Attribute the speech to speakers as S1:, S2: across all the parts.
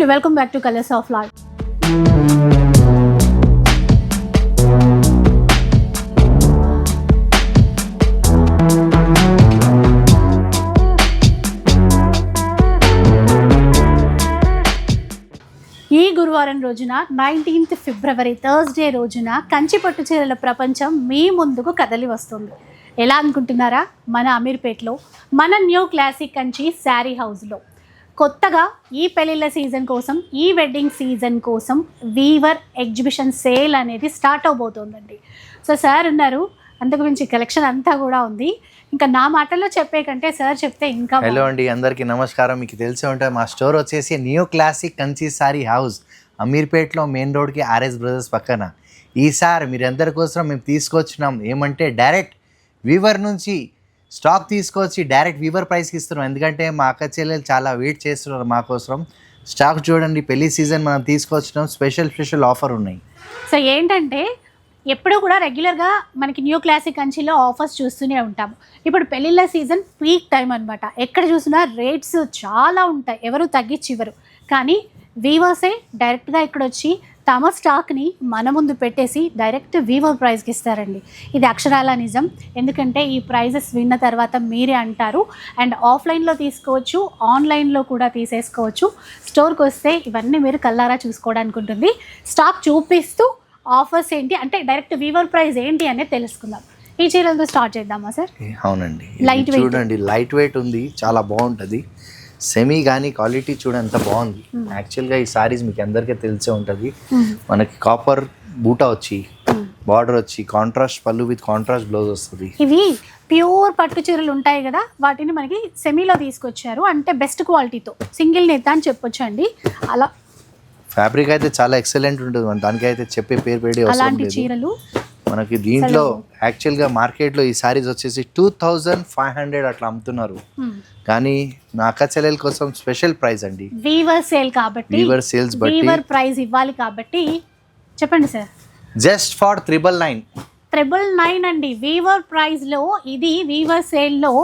S1: And welcome back to colours of life. ఈ గురువారం రోజున 19th ఫిబ్రవరి థర్స్డే రోజున కంచి పట్టు చీరల ప్రపంచం మీ ముందుకు కదలి వస్తుంది. ఎలా అనుకుంటున్నారా? మన అమీర్పేట్లో మన న్యూ క్లాసిక్ కంచి శారీ హౌస్లో కొత్తగా ఈ పెళ్ళిళ్ళ సీజన్ కోసం, ఈ వెడ్డింగ్ సీజన్ కోసం వీవర్ ఎగ్జిబిషన్ సేల్ అనేది స్టార్ట్ అవబోతోందండి. సో సార్ ఉన్నారు, అంతకు మించి కలెక్షన్ అంతా కూడా ఉంది. ఇంకా నా మాటల్లో చెప్పే కంటే సార్ చెప్తే ఇంకా.
S2: హలో అండి, అందరికీ నమస్కారం. మీకు తెలిసే ఉంటుంది మా స్టోర్ వచ్చేసి new classic Kanchi sari house, అమీర్పేట్లో మెయిన్ రోడ్కి ఆర్ఎస్ బ్రదర్స్ పక్కన. ఈసారి మీరందరి కోసం మేము తీసుకొచ్చినాం ఏమంటే డైరెక్ట్ వీవర్ నుంచి స్టాక్ తీసుకొచ్చి డైరెక్ట్ వీవర్ ప్రైస్కి ఇస్తున్నాం. ఎందుకంటే మా అక్క చెల్లెలు చాలా వెయిట్ చేస్తున్నారు మా కోసం. స్టాక్ చూడండి, పెళ్లి సీజన్ మనం తీసుకొచ్చినాం, స్పెషల్ ఆఫర్ ఉన్నాయి.
S1: సో ఏంటంటే ఎప్పుడూ కూడా రెగ్యులర్గా మనకి న్యూ క్లాసిక్ కంచిలో ఆఫర్స్ చూస్తూనే ఉంటాము. ఇప్పుడు పెళ్ళిళ్ళ సీజన్ పీక్ టైం అనమాట. ఎక్కడ చూసినా రేట్స్ చాలా ఉంటాయి, ఎవరు తగ్గించి ఇవ్వరు. కానీ వీవర్సే డైరెక్ట్గా ఇక్కడ వచ్చి తమ స్టాక్ని మన ముందు పెట్టేసి డైరెక్ట్ వీవర్ ప్రైస్కి ఇస్తారండి. ఇది అక్షరాల నిజం. ఎందుకంటే ఈ ప్రైజెస్ విన్న తర్వాత మీరే అంటారు. అండ్ ఆఫ్లైన్లో తీసుకోవచ్చు, ఆన్లైన్లో కూడా తీసేసుకోవచ్చు. స్టోర్కి వస్తే ఇవన్నీ మీరు కల్లారా చూసుకోవడానికి ఉంటుంది. స్టాక్ చూపిస్తూ ఆఫర్స్ ఏంటి అంటే డైరెక్ట్ వీవర్ ప్రైస్ ఏంటి అనేది తెలుసుకుందాం. ఈ చీరలతో స్టార్ట్ చేద్దామా సార్?
S2: అవునండి, లైట్ వెయిట్ చూడండి, లైట్ వెయిట్ ఉంది, చాలా బాగుంటుంది. సెమీ కానీ క్వాలిటీ చూడండి ఎంత బాగుంది. యాక్చువల్గా ఈ సారీస్ మీకు అందరికీ తెలిసే ఉంటుంది. మనకి కాపర్ బూటా వచ్చి బార్డర్ వచ్చి కాంట్రాస్ట్ పళ్ళు విత్ కాంట్రాస్ట్ బ్లౌజ్ వస్తుంది.
S1: ఇవి ప్యూర్ పట్టు చీరలు ఉంటాయి కదా, వాటిని మనకి సెమీలో తీసుకొచ్చారు. అంటే బెస్ట్ క్వాలిటీతో సింగిల్ నెట్ అని చెప్పొచ్చు అండి. అలా
S2: ఫ్యాబ్రిక్ అయితే చాలా ఎక్సలెంట్ ఉంటుంది. మన దానికి అయితే చెప్పే పేరు పెట్టి
S1: అలాంటి చీరలు
S2: మనకి దీంట్లో యాక్చువల్గా మార్కెట్లో ఈ సారీస్ వచ్చేసి 2500 అట్లా అమ్ముతున్నారు. కానీ నా అక్క చెల్లెల కోసం స్పెషల్ ప్రైస్ అండి,
S1: వీవర్ సేల్ కాబట్టి,
S2: వీవర్ సేల్స్ బట్టి
S1: వీవర్ ప్రైస్ ఇవ్వాలి కాబట్టి చెప్పండి సార్.
S2: జస్ట్ ఫర్ 999
S1: అండి వీవర్ ప్రైస్లో. ఇది వీవర్ సేల్లో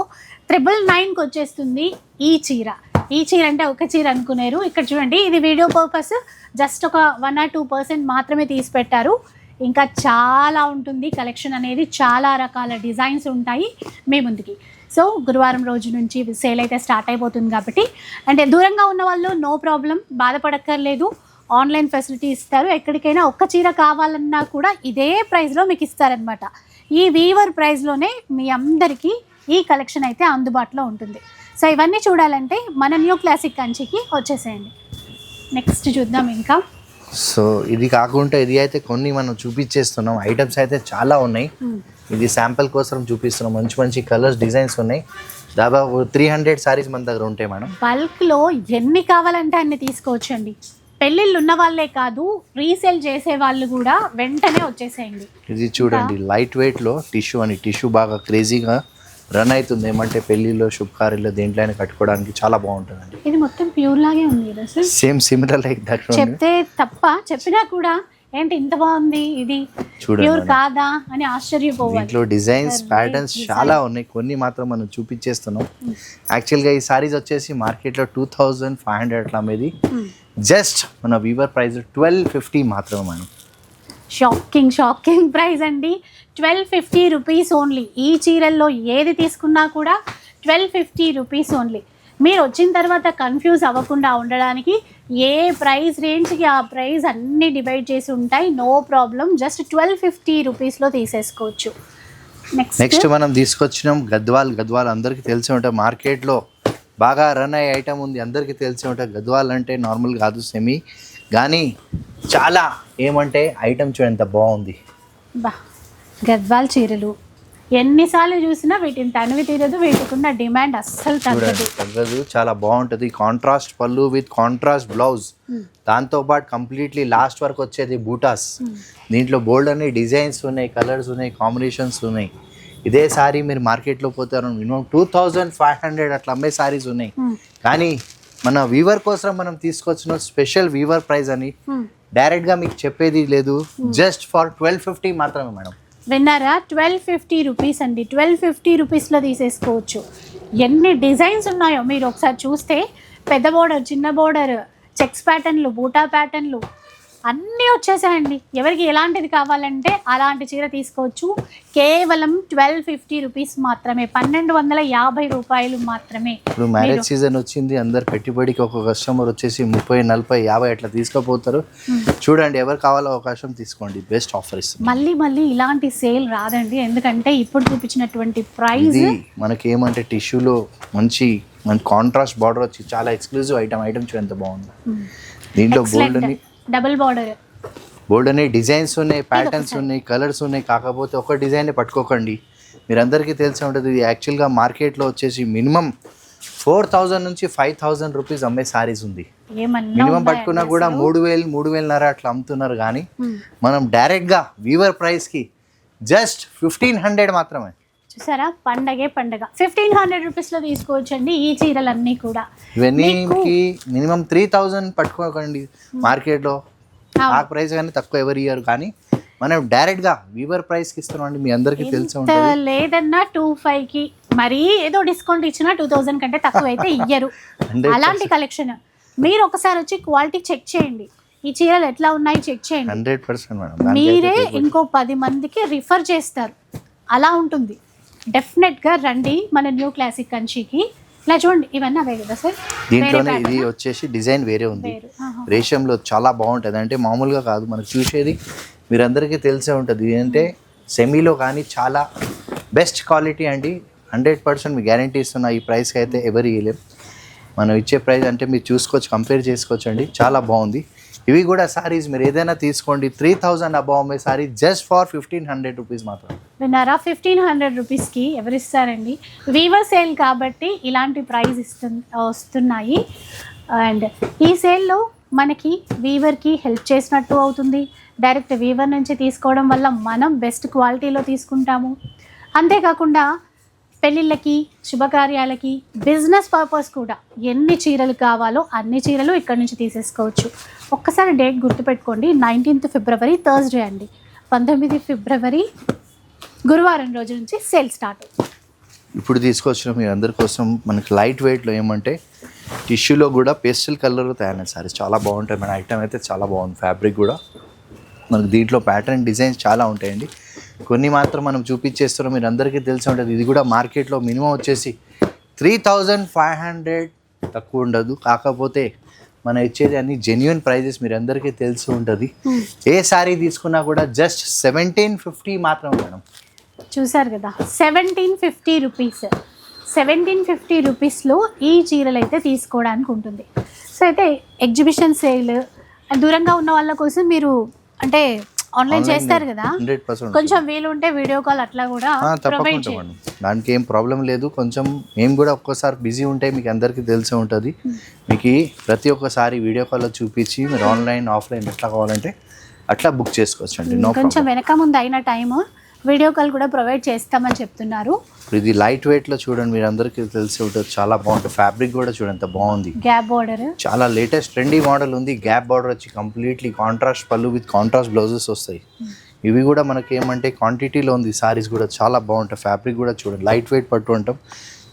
S1: 999కి వచ్చేస్తుంది ఈ చీర. ఈ చీర అంటే ఒక చీర అనుకునేరు. ఇక్కడ చూడండి, ఇది వీడియో పర్పస్ జస్ట్ ఒక 1 or 2% మాత్రమే తీసి పెట్టారు. ఇంకా చాలా ఉంటుంది కలెక్షన్ అనేది, చాలా రకాల డిజైన్స్ ఉంటాయి మీ ముందుకి. సో గురువారం రోజు నుంచి సేల్ అయితే స్టార్ట్ అయిపోతుంది కాబట్టి, అంటే దూరంగా ఉన్న వాళ్ళు నో ప్రాబ్లం, బాధపడక్కర్లేదు. ఆన్లైన్ ఫెసిలిటీ ఇస్తారు. ఎక్కడికైనా ఒక్క చీర కావాలన్నా కూడా ఇదే ప్రైస్లో మీకు ఇస్తారనమాట. ఈ వీవర్ ప్రైస్లోనే మీ అందరికీ ఈ కలెక్షన్ అయితే అందుబాటులో ఉంటుంది. సో ఇవన్నీ చూడాలంటే మన న్యూ క్లాసిక్ కంచికి వచ్చేసేయండి. నెక్స్ట్ చూద్దాం ఇంకా.
S2: సో ఇది కాకుండా ఇది అయితే కొన్ని మనం చూపించేస్తున్నాం. ఐటమ్స్ అయితే చాలా ఉన్నాయి. ఇది శాంపుల్ కోసం చూపిస్తున్నాం. మంచి మంచి కలర్స్, డిజైన్స్ ఉన్నాయి. దాదాపు 300 సారీస్ మన దగ్గర ఉంటాయి మేడం.
S1: బల్క్లో ఎన్ని కావాలంటే అన్ని తీసుకోవచ్చండి. పెళ్ళిళ్ళు ఉన్న వాళ్ళే కాదు, రీసేల్ చేసే వాళ్ళు కూడా వెంటనే వచ్చేసేయండి.
S2: ఇది చూడండి, లైట్ వెయిట్లో టిష్యూ అని, టిష్యూ బాగా క్రేజీగా రన్ అవుతుంది. ఏమంటే పెళ్లిలో, శుభకార్యాల్లో, దేంట్లో అయినా కట్టుకోవడానికి చాలా బాగుంటుందండి.
S1: ఇది మొత్తం ప్యూర్ లాగే ఉంది కదా sir?
S2: Same similar like that.
S1: చెప్తే తప్ప, చెప్పినా కూడా ఏంటి ఇంత బాగుంది, ఇది ప్యూర్ కాదా అని ఆశ్చర్యపోవాలి.
S2: దీంట్లో డిజైన్స్, ప్యాటర్న్స్ చాలా ఉన్నాయి. కొన్ని మాత్రం మనం చూపించేస్తున్నాం. యాక్చువల్గా ఈ సారీస్ వచ్చేసి మార్కెట్లో 2500 అట్లా అమ్మేది. జస్ట్ మన వీవర్ ప్రైస్ 1250 మాత్రమే మనం.
S1: షాకింగ్ ప్రైస్ అండి, 1250 రూపీస్ ఓన్లీ. ఈ చీరల్లో ఏది తీసుకున్నా కూడా 1250 రూపీస్ ఓన్లీ. మీరు వచ్చిన తర్వాత కన్ఫ్యూజ్ అవ్వకుండా ఉండడానికి ఏ ప్రైస్ రేంజ్కి ఆ ప్రైస్ అన్నీ డివైడ్ చేసి ఉంటాయి. నో ప్రాబ్లం, జస్ట్ 1250 రూపీస్లో తీసేసుకోవచ్చు.
S2: నెక్స్ట్ మనం తీసుకొచ్చినాం గద్వాల్ అందరికీ తెలిసి ఉంటాయి. మార్కెట్లో బాగా రన్ అయ్యే ఐటమ్ ఉంది, అందరికీ తెలిసి ఉంటాయి. గద్వాల్ అంటే నార్మల్ కాదు, సెమీ. కానీ చాలా ఏమంటే ఐటమ్ చూడండి ఎంత బాగుంది.
S1: గద్వాల్ చీరలు ఎన్నిసార్లు చూసినా వీటిని తనివి తీరదు. వీటికున్న డిమాండ్ అస్సలు
S2: తగ్గదు. చాలా బాగుంటుంది. కాంట్రాస్ట్ పళ్ళు విత్ కాంట్రాస్ట్ బ్లౌజ్, దాంతోపాటు కంప్లీట్లీ లాస్ట్ వరకు వచ్చేది బూటాస్. దీంట్లో బోల్డ్ అనే డిజైన్స్ ఉన్నాయి, కలర్స్ ఉన్నాయి, కాంబినేషన్స్ ఉన్నాయి. ఇదే సారీ మీరు మార్కెట్లో పోతారు మినిమం 2500 అట్లా అమ్మే సారీస్ ఉన్నాయి. కానీ మన వీవర్ కోసం మనం తీసుకొచ్చిన స్పెషల్ వీవర్ ప్రైస్ అని డైరెక్ట్గా మీకు చెప్పేది లేదు. జస్ట్ ఫర్ 1250 మాత్రమే మేడం.
S1: విన్నారా? 1250 రూపీస్ అండి. 1250 రూపీస్లో తీసేసుకోవచ్చు. ఎన్ని డిజైన్స్ ఉన్నాయో మీరు ఒకసారి చూస్తే, పెద్ద బోర్డర్, చిన్న బోర్డర్, చెక్స్ ప్యాటర్న్లు, బూటా ప్యాటర్న్లు అన్నీ వచ్చేసాయండి. ఎవరికి ఎలాంటిది కావాలంటే అలాంటి చీర తీసుకోవచ్చు. కేవలం 1250 రూపీస్ మాత్రమే, 1250 రూపాయలు మాత్రమే.
S2: ఇప్పుడు మ్యారేజ్ సీజన్ వచ్చింది, అందరు పెట్టుబడికి ఒక కస్టమర్ వచ్చేసి 30, 40, 50 అట్లా తీసుకుపోతారు. చూడండి, ఎవరు కావాలో అవకాశం తీసుకోండి, బెస్ట్ ఆఫర్ ఇస్తుంది.
S1: మళ్ళీ ఇలాంటి సేల్ రాదండి, ఎందుకంటే ఇప్పుడు చూపించినటువంటి ప్రైస్
S2: ఇది మనకి ఏమంటే టిష్యూలో మంచి కాంట్రాస్ట్ బార్డర్ వచ్చి చాలా ఎక్స్క్లూజివ్ ఐటమ్ చూడండి ఎంత బాగుంది. దీంట్లో బోల్డ్ అని డిజైన్స్ ఉన్నాయి, ప్యాటర్న్స్ ఉన్నాయి, కలర్స్ ఉన్నాయి. కాకపోతే ఒక డిజైన్ పట్టుకోకండి, మీరందరికీ తెలిసి ఉంటుంది. ఇది యాక్చువల్గా మార్కెట్లో వచ్చేసి మినిమం 4000 నుంచి 5000 రూపీస్ అమ్మే సారీస్ ఉంది. మినిమం పట్టుకున్నా కూడా 3000, 3500 అట్లా అమ్ముతున్నారు. కానీ మనం డైరెక్ట్గా వీవర్ ప్రైస్కి జస్ట్ 1500 మాత్రమే.
S1: చూసారా, పండగే పండగ 1500 రూపీస్లో తీసుకోవచ్చండి ఈ చీరలన్నీ కూడా.
S2: ఇవన్నీ మినిమం 3000 పట్టుకోకండి మార్కెట్లో. ఆ ప్రైస్ కానీ తక్కువ ఎవరు ఇయ్యారు, కానీ మనం డైరెక్ట్గా వీవర్ ప్రైస్కి ఇస్తున్నామండి. మీ అందరికీ తెలిసి ఉంటుంది.
S1: లేదన్నా 2500కి మరీ ఏదో డిస్కౌంట్ ఇచ్చినా 2000 కంటే తక్కువ అయితే ఇయ్యరు. అలాంటి కలెక్షన్ మీరు ఒకసారి వచ్చి క్వాలిటీ చెక్ చేయండి, ఈ చీరలు ఎట్లా ఉన్నాయి చెక్ చేయండి.
S2: 100% మేడం. మీరే
S1: ఇంకో 10 మందికి రిఫర్ చేస్తారు, అలా ఉంటుంది. డెఫినెట్గా రండి మన న్యూ క్లాసిక్ కంచికి. ఇలా చూడండి, ఇవన్నీ అవే కదా సార్.
S2: దీంట్లోనే ఇది వచ్చేసి డిజైన్ వేరే ఉంది, రేషంలో చాలా బాగుంటుంది. అంటే మామూలుగా కాదు, మనకు చూసేది మీరందరికీ తెలిసే ఉంటుంది. ఏంటంటే సెమీలో కానీ చాలా బెస్ట్ క్వాలిటీ అండి. 100% మీ గ్యారంటీ ఇస్తున్నా. ఈ ప్రైస్కి అయితే ఎవరు ఇవ్వలేం. మనం ఇచ్చే ప్రైస్ అంటే మీరు చూసుకోవచ్చు, కంపేర్ చేసుకోవచ్చు అండి. చాలా బాగుంది. ఇవి కూడా సారీస్ మీరు ఏదైనా తీసుకోండి, 3000 అబౌవ్ అమ్మే సారీ జస్ట్ ఫర్ 1500 రూపీస్ మాత్రం.
S1: విన్నారా, 1500 రూపీస్కి ఎవరిస్తారండి? వీవర్ సేల్ కాబట్టి ఇలాంటి ప్రైస్ వస్తున్నాయి. అండ్ ఈ సేల్లో మనకి వీవర్కి హెల్ప్ చేసినట్టు అవుతుంది. డైరెక్ట్ వీవర్ నుంచి తీసుకోవడం వల్ల మనం బెస్ట్ క్వాలిటీలో తీసుకుంటాము. అంతేకాకుండా పెళ్ళిళ్ళకి, శుభకార్యాలకి, బిజినెస్ పర్పస్ కూడా ఎన్ని చీరలు కావాలో అన్ని చీరలు ఇక్కడ నుంచి తీసేసుకోవచ్చు. ఒక్కసారి డేట్ గుర్తుపెట్టుకోండి, 19th ఫిబ్రవరి థర్స్డే అండి. 19 ఫిబ్రవరి గురువారం రోజు నుంచి సేల్ స్టార్ట్.
S2: ఇప్పుడు తీసుకొచ్చిన మీ అందరి కోసం మనకి లైట్ వెయిట్లో ఏమంటే టిష్యూలో కూడా పేస్టల్ కలర్లో తయారైన సారీస్ చాలా బాగుంటాయి. మన ఐటమ్ అయితే చాలా బాగుంది. ఫ్యాబ్రిక్ కూడా మనకు దీంట్లో ప్యాటర్న్ డిజైన్స్ చాలా ఉంటాయండి. కొన్ని మాత్రం మనం చూపించేస్తున్నాం, మీరు అందరికీ తెలిసి ఉంటుంది. ఇది కూడా మార్కెట్లో మినిమం వచ్చేసి 3500 తక్కువ ఉండదు. కాకపోతే మనం ఇచ్చేది అన్ని జెన్యున్ ప్రైజెస్, మీరు అందరికీ తెలిసి ఉంటుంది. ఏ సారీ తీసుకున్నా కూడా జస్ట్ 1750 మాత్రం మేడం.
S1: చూసారు కదా, 1750 రూపీస్. 1750 రూపీస్లో ఈ చీరలు అయితే తీసుకోవడానికి ఉంటుంది. సో అయితే ఎగ్జిబిషన్ సేల్ దూరంగా ఉన్న వాళ్ళ కోసం మీరు అంటే ఆన్లైన్ చేస్తారు కదా,
S2: 100%
S1: కొంచెం వీలు ఉంటే వీడియో కాల్ అట్లా కూడా
S2: తప్పకుండా మేడం. దానికి ఏం ప్రాబ్లం లేదు. కొంచెం మేము కూడా ఒక్కోసారి బిజీ ఉంటే మీకు అందరికీ తెలిసే ఉంటుంది. మీకు ప్రతి ఒక్కసారి వీడియో కాల్లో చూపించి మీరు ఆన్లైన్, ఆఫ్లైన్ ఎట్లా కావాలంటే అట్లా బుక్ చేసుకోవచ్చు అండి.
S1: కొంచెం వెనక ముందు అయిన టైం వీడియో కాల్ కూడా ప్రొవైడ్ చేస్తామని చెప్తున్నారు.
S2: ఇది లైట్ వెయిట్లో చూడండి, మీరు అందరికీ తెలిసి ఉంటుంది. చాలా బాగుంటుంది. ఫ్యాబ్రిక్ కూడా చూడండి ఎంత బాగుంది.
S1: గ్యాప్ బార్డర్
S2: చాలా లేటెస్ట్ ట్రెండీ మోడల్ ఉంది. గ్యాప్ బార్డర్ వచ్చి కంప్లీట్లీ కాంట్రాస్ట్ పళ్ళు విత్ కాంట్రాస్ట్ బ్లౌజెస్ వస్తాయి. ఇవి కూడా మనకి ఏమంటే క్వాంటిటీలో ఉంది. సారీస్ కూడా చాలా బాగుంటాయి. ఫ్యాబ్రిక్ కూడా చూడండి, లైట్ వెయిట్ పట్టు అంటాం.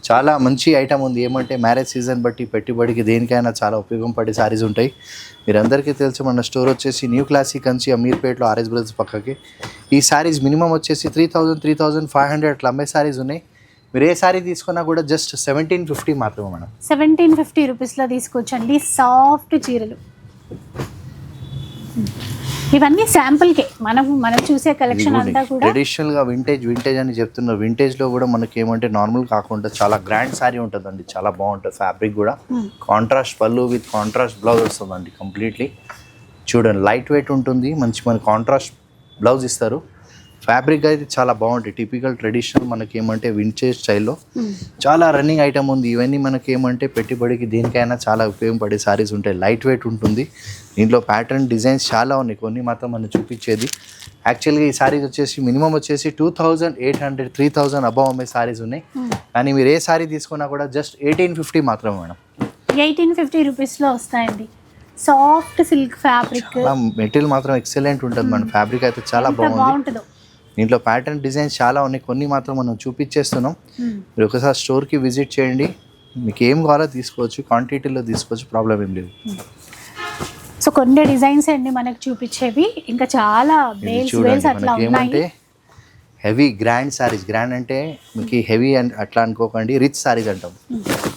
S2: చాలా మంచి ఐటమ్ ఉంది. ఏమంటే మ్యారేజ్ సీజన్ బట్టి పెట్టుబడికి దేనికైనా చాలా ఉపయోగం పడే సారీస్ ఉంటాయి. మీరందరికీ తెలుసు మన స్టోర్ వచ్చేసి న్యూ క్లాసిక్ కంచి అమీర్పేట్లో ఆర్ఎస్ బ్రదర్స్ పక్కకి. ఈ సారీస్ మినిమం వచ్చేసి 3000, 3500 అట్లా అమ్మే సారీస్ ఉన్నాయి. మీరు ఏ సారీ తీసుకున్నా కూడా జస్ట్ 1750 మాత్రమే మేడం.
S1: 1750 రూపీస్లో తీసుకోవచ్చండి సాఫ్ట్ చీరలు. ఇవన్నీ శాంపుల్కే, మనం చూసే కలెక్షన్ అంతా కూడా
S2: ట్రెడిషనల్గా వింటేజ్ అని చెప్తున్నారు. వింటేజ్లో కూడా మనకి ఏమంటే నార్మల్ కాకుండా చాలా గ్రాండ్ సారీ ఉంటుందండి. చాలా బాగుంటుంది. ఫ్యాబ్రిక్ కూడా కాంట్రాస్ట్ పళ్ళు విత్ కాంట్రాస్ట్ బ్లౌజ్ వస్తుందండి. కంప్లీట్లీ చూడండి, లైట్ వెయిట్ ఉంటుంది. మన కాంట్రాస్ట్ బ్లౌజ్ ఇస్తారు. ఫ్యాబ్రిక్ అయితే చాలా బాగుంటాయి. టిపికల్ ట్రెడిషనల్ మనకి ఏమంటే వింటేజ్ స్టైల్లో చాలా రన్నింగ్ ఐటమ్ ఉంది. ఇవన్నీ మనకి ఏమంటే పెట్టుబడికి దేనికైనా చాలా ఉపయోగపడే సారీస్ ఉంటాయి. లైట్ వెయిట్ ఉంటుంది. దీంట్లో ప్యాటర్న్ డిజైన్స్ చాలా ఉన్నాయి. కొన్ని మాత్రం మనం చూపించేది. యాక్చువల్గా ఈ సారీస్ వచ్చేసి మినిమం వచ్చేసి 2800, 3000 అబౌవ్ అమ్మే సారీస్ ఉన్నాయి. కానీ మీరు ఏ సారీ తీసుకున్నా కూడా జస్ట్ 1850 మాత్రమే మేడం.
S1: 1850 రూపీస్లో వస్తాయండి. సాఫ్ట్ సిల్క్ ఫ్యాబ్రిక్,
S2: మెటీరియల్ మాత్రం ఎక్సలెంట్ ఉంటుంది. మన ఫ్యాబ్రిక్ అయితే చాలా బాగుంటుంది. దీంట్లో ప్యాటర్న్ డిజైన్స్ చాలా ఉన్నాయి. కొన్ని మాత్రం మనం చూపించేస్తున్నాం. మీరు ఒకసారి స్టోర్కి విజిట్ చేయండి. మీకు ఏం కావాలో తీసుకోవచ్చు, క్వాంటిటీలో తీసుకోవచ్చు, ప్రాబ్లం ఏం లేదు.
S1: సో కొన్ని డిజైన్స్ అండి మనకు చూపించేవి, ఇంకా చాలా బేల్స్
S2: చూడండి
S1: అట్లా
S2: మనకి
S1: ఉన్నాయి.
S2: ఏమంటే హెవీ గ్రాండ్ సారీస్, గ్రాండ్ అంటే మీకు హెవీ అండ్ అట్లా అనుకోకండి, రిచ్ సారీస్ అంటాం.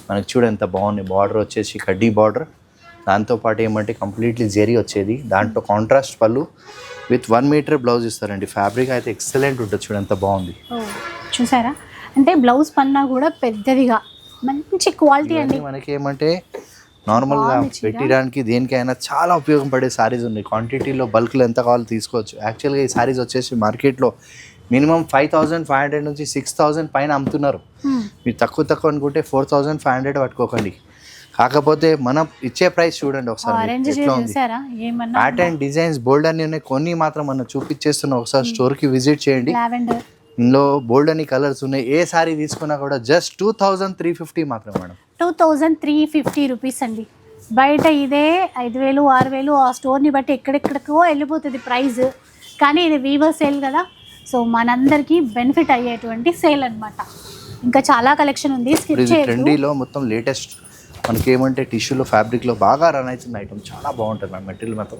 S2: మనకి చూడ ఎంత బాగుంది, బార్డర్ వచ్చేసి కడ్డీ బార్డర్, దాంతోపాటు ఏమంటే కంప్లీట్లీ జెరీ వచ్చేది, దాంట్లో కాంట్రాస్ట్ పళ్ళు విత్ 1 మీటర్ బ్లౌజ్ ఇస్తారండి. ఫ్యాబ్రిక్ అయితే ఎక్సలెంట్ ఉంటుంది, చూడ ఎంత బాగుంది.
S1: చూసారా, అంటే బ్లౌజ్ పన్నా కూడా పెద్దదిగా మంచి క్వాలిటీ అండి.
S2: మనకి ఏమంటే నార్మల్గా పెట్టడానికి దేనికైనా చాలా ఉపయోగపడే సారీస్ ఉన్నాయి. క్వాంటిటీలో బల్క్లో ఎంత కావాలో తీసుకోవచ్చు. యాక్చువల్గా ఈ సారీస్ వచ్చేసి మార్కెట్లో మినిమం 5,500 నుంచి 6,000 పైన అమ్ముతున్నారు. మీరు తక్కువ అనుకుంటే 4,500 పట్టుకోకండి. కాకపోతే మనం ఇచ్చే ప్రైస్ చూడండి ఒకసారి ఎట్లా ఉంది. ప్యాటర్న్ డిజైన్స్ బోల్డ్ అన్ని ఉన్నాయి, కొన్ని మాత్రం మనం చూపించేస్తున్నాం. ఒకసారి స్టోర్కి విజిట్ చేయండి. ఇందులో బోల్డ్ అని కలర్స్ ఉన్నాయి. ఏ సారీ తీసుకున్నా కూడా జస్ట్ 2,350 మాత్రం మేడం.
S1: 2,350 రూపీస్ అండి. బయట ఇదే 5,000 6,000 ఆ స్టోర్ని బట్టి ఎక్కడెక్కడికో వెళ్ళిపోతుంది ప్రైస్. కానీ ఇది వీవర్ సేల్ కదా, సో మనందరికీ బెనిఫిట్ అయ్యేటువంటి సేల్ అన్నమాట. ఇంకా చాలా కలెక్షన్ ఉంది, స్కిప్ చేయొద్దు.
S2: ట్రెండీలో మొత్తం లేటెస్ట్ మనకి ఏమంటే టిష్యూలో ఫ్యాబ్రిక్లో బాగా రన్ అవుతుంది ఐటమ్, చాలా బాగుంటుంది మ్యామ్. మెటీరియల్ మాత్రం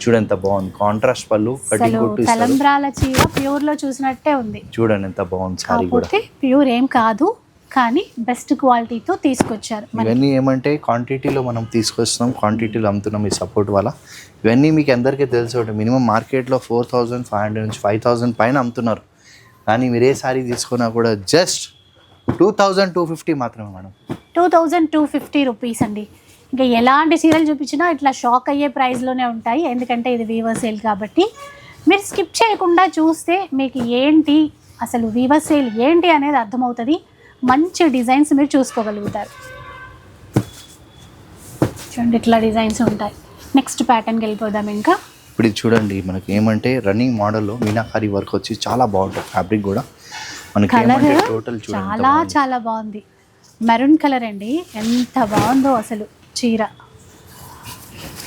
S2: చూడండి ఎంత బాగుంది, కాంట్రాస్ట్ పళ్ళు, కటింగ్ కొట్టు,
S1: తలంబ్రాల చీర ప్యూర్ లో చూసినట్టే ఉంది.
S2: చూడండి ఎంత బాగుంది సారీ కూడా.
S1: ప్యూర్ ఏం కాదు కానీ బెస్ట్ క్వాలిటీతో తీసుకొచ్చారు.
S2: ఇవన్నీ ఏమంటే క్వాంటిటీలో మనం తీసుకొస్తున్నాం, క్వాంటిటీలో అమ్ముతున్నాం ఈ సపోర్ట్ వల్ల. ఇవన్నీ మీకు అందరికీ తెలుసు, మినిమం మార్కెట్లో 4,500 నుంచి 5,000 పైన అమ్ముతున్నారు. కానీ మీరు ఏ సారీ తీసుకున్నా కూడా జస్ట్ 2,250 మాత్రమే మేడం.
S1: 2,250 రూపీస్ అండి. ఇంకా ఎలాంటి చీరలు చూపించినా ఇట్లా షాక్ అయ్యే ప్రైస్లోనే ఉంటాయి, ఎందుకంటే ఇది వీవర్ సేల్ కాబట్టి. మీరు స్కిప్ చేయకుండా చూస్తే మీకు ఏంటి అసలు వీవర్ సేల్ ఏంటి అనేది అర్థమవుతుంది. మంచి డిజైన్స్ మీరు చూసుకోగలుగుతారు. చూడండి ఇట్లా డిజైన్స్ ఉంటాయి. నెక్స్ట్ ప్యాటర్న్కి వెళ్ళిపోదాం. ఇంకా
S2: ఇప్పుడు ఇది చూడండి, మనకి ఏమంటే రన్నింగ్ మోడల్లో మీనాకారి వర్క్ వచ్చి చాలా బాగుంటుంది. ఫ్యాబ్రిక్ కూడా మనకి ఏమంటే టోటల్
S1: చాలా చాలా బాగుంది. మెరూన్ కలర్ అండి, ఎంత బాగుందో అసలు చీర.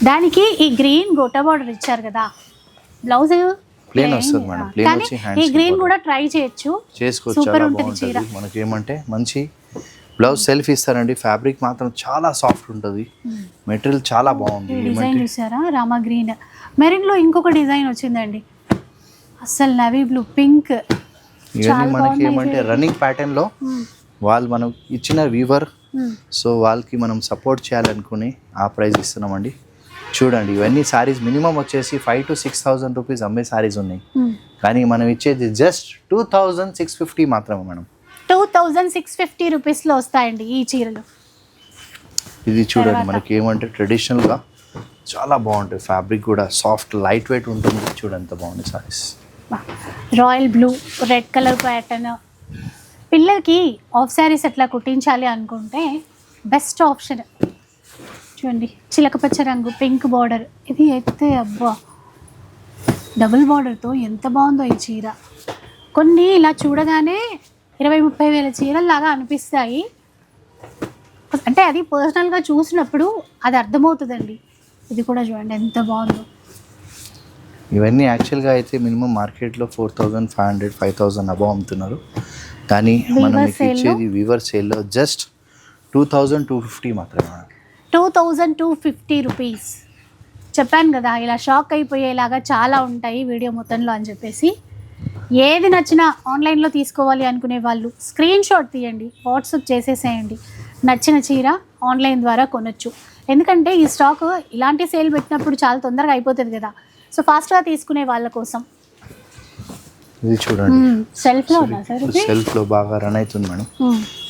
S1: దానికి ఈ గ్రీన్ గోట బార్డర్ ఇచ్చారు కదా, బ్లౌజ్
S2: ప్లేన్ వస్తుంది మేడం. ప్లేన్ వచ్చి హ్యాండ్స్
S1: ఈ గ్రీన్ కూడా ట్రై చేసుకోవచ్చు, సూపర్ ఉంటుంది చీర.
S2: మనకి ఏమంటే మంచి బ్లౌజ్ సెల్ఫ్ ఇస్తారండి. ఫ్యాబ్రిక్ మాత్రం చాలా సాఫ్ట్ ఉంటుంది, మెటీరియల్ చాలా బాగుంది.
S1: డిజైన్ చూసారా, రామా గ్రీన్. మెరూన్ లో ఇంకొక డిజైన్ వచ్చిందండి, అసలు నవీ బ్లూ, పింక్.
S2: ఇవన్నీ మనకి ఏమంటే రన్నింగ్ ప్యాటర్న్ లో వాళ్ళు మనం ఇచ్చిన వీవర్, సో వాళ్ళకి మనం సపోర్ట్ చేయాలనుకుని ఆ ప్రైస్ ఇస్తున్నామండి. చూడండి ఇవన్నీ సారీస్ మినిమం వచ్చేసి 5,000 to 6,000 రూపీస్ అమ్మే సారీస్ ఉన్నాయి, కానీ మనం ఇచ్చేది జస్ట్ 2,650 మాత్రమే మేడం.
S1: 2,650 రూపీస్లో వస్తాయండి ఈ చీరలు.
S2: ఇది చూడండి మనకి ఏమంటే ట్రెడిషనల్గా చాలా బాగుంటుంది. ఫ్యాబ్రిక్ కూడా సాఫ్ట్ లైట్ వెయిట్ ఉంటుంది. చూడండి ఎంత బాగుంది saris.
S1: Royal blue, red colour pattern. పిల్లలకి ఆఫ్ శారీస్ అట్లా కుట్టించాలి అనుకుంటే బెస్ట్ ఆప్షన్. చూడండి చిలకపచ్చ రంగు, పింక్ బార్డర్. ఇది అయితే అబ్బా డబుల్ బార్డర్తో ఎంత బాగుందో ఈ చీర. కొన్ని ఇలా చూడగానే 20-30 వేల చీరల్లాగా అనిపిస్తాయి, అంటే అది పర్సనల్గా చూసినప్పుడు అది అర్థమవుతుందండి. ఇది కూడా చూడండి ఎంత బాగుందో.
S2: ఇవన్నీ యాక్చువల్గా అయితే మినిమం మార్కెట్లో 4,500 5,000 అబౌవ్ అమ్ముతున్నారు, కానీ మనం మీకు ఇచ్చేది వీవర్ సేల్లో జస్ట్ 2,250 మాత్రమే.
S1: 2,250 రూపీస్. చెప్పాను కదా ఇలా షాక్ అయిపోయేలాగా చాలా ఉంటాయి వీడియో మొత్తంలో అని చెప్పేసి. ఏది నచ్చినా ఆన్లైన్లో తీసుకోవాలి అనుకునే వాళ్ళు స్క్రీన్ షాట్ తీయండి, వాట్సాప్ చేసేసేయండి. నచ్చిన చీర ఆన్లైన్ ద్వారా కొనొచ్చు, ఎందుకంటే ఈ స్టాక్ ఇలాంటి సేల్ పెట్టినప్పుడు చాలా తొందరగా అయిపోతుంది కదా, సో ఫాస్ట్గా తీసుకునే వాళ్ళ కోసం.
S2: ఇది చూడండి
S1: సెల్ఫ్లో ఉన్నా సార్,
S2: సెల్ఫ్లో బాగా రన్ అవుతుంది మేడం.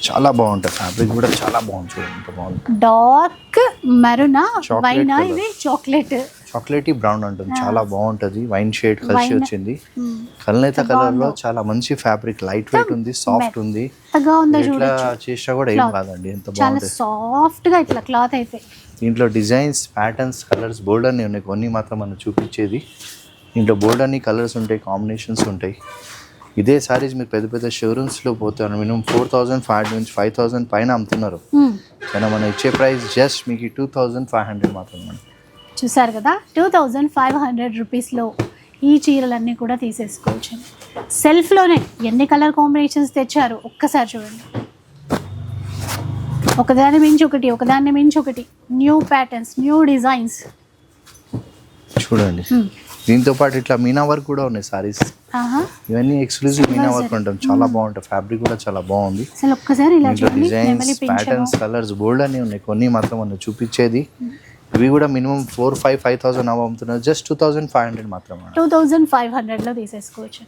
S2: చాలా బాగుంటుంది, ఫ్యాబ్రిక్ కూడా చాలా బాగుంది. చూడండి ఎంత బాగుంది.
S1: డార్క్ మెరూనా వైనా, ఇది
S2: చాక్లెటీ బ్రౌన్ ఉంటుంది, చాలా బాగుంటుంది. వైన్ షేడ్ కలిసి వచ్చింది. కల్నేత కలర్ లో చాలా మంచి ఫ్యాబ్రిక్, లైట్ వెయిట్ ఉంది, సాఫ్ట్ ఉంది. ఇట్లా చేసినా కూడా ఏం కాదండి, ఎంత బాగుంటుంది.
S1: సాఫ్ట్ గా ఇట్లా క్లాత్ అయితే.
S2: దీంట్లో డిజైన్స్, ప్యాటర్న్స్, కలర్స్ బోల్డ్ అన్ని ఉన్నాయి. కొన్ని మాత్రం మనం చూపించేది, దీంట్లో బోల్డ్ అన్ని కలర్స్ ఉంటాయి, కాంబినేషన్స్ ఉంటాయి. ఇదే సారీస్ మీరు పెద్ద పెద్ద షోరూమ్స్లో పోతారు, మినిమం 4,500 నుంచి 5,000 పైన అమ్ముతున్నారు, కానీ మనం ఇచ్చే ప్రైస్ జస్ట్ మీకు 2,500 మాత్రం. మనం
S1: చూసారు కదా, 2,500 రూపీస్లో ఈ చీరలన్నీ కూడా తీసేసుకోవచ్చు. సెల్ఫ్లోనే ఎన్ని కలర్ కాంబినేషన్స్ తెచ్చారు ఒక్కసారి చూడండి. ఒకదాన్ని మించి ఒకటి, ఒకదాన్ని మించి ఒకటి, న్యూ ప్యాటర్న్స్, న్యూ డిజైన్స్.
S2: చూడండి. దీంతో పాటు ఇట్లా మీనా వర్క్ కూడా ఉన్నాయి సారీస్. ఇవన్నీ ఎక్స్క్లూజివ్ మీనా వర్క్ అంటాం. చాలా బాగుంటాయి. ఫ్యాబ్రిక్ కూడా చాలా బాగుంది.
S1: అసలు ఒక్కసారి ఇలా చూడండి,
S2: డిజైన్స్, ప్యాటర్న్స్, కలర్స్ బోల్డ్ అన్ని ఉన్నాయి. కొన్ని మాత్రం మనం చూపించేది. ఇవి కూడా మినిమం 4,000-5,000 అమ్ముతున్నారు. జస్ట్ 2,500 మాత్రం.
S1: 2,500లో తీసేసుకోవచ్చు.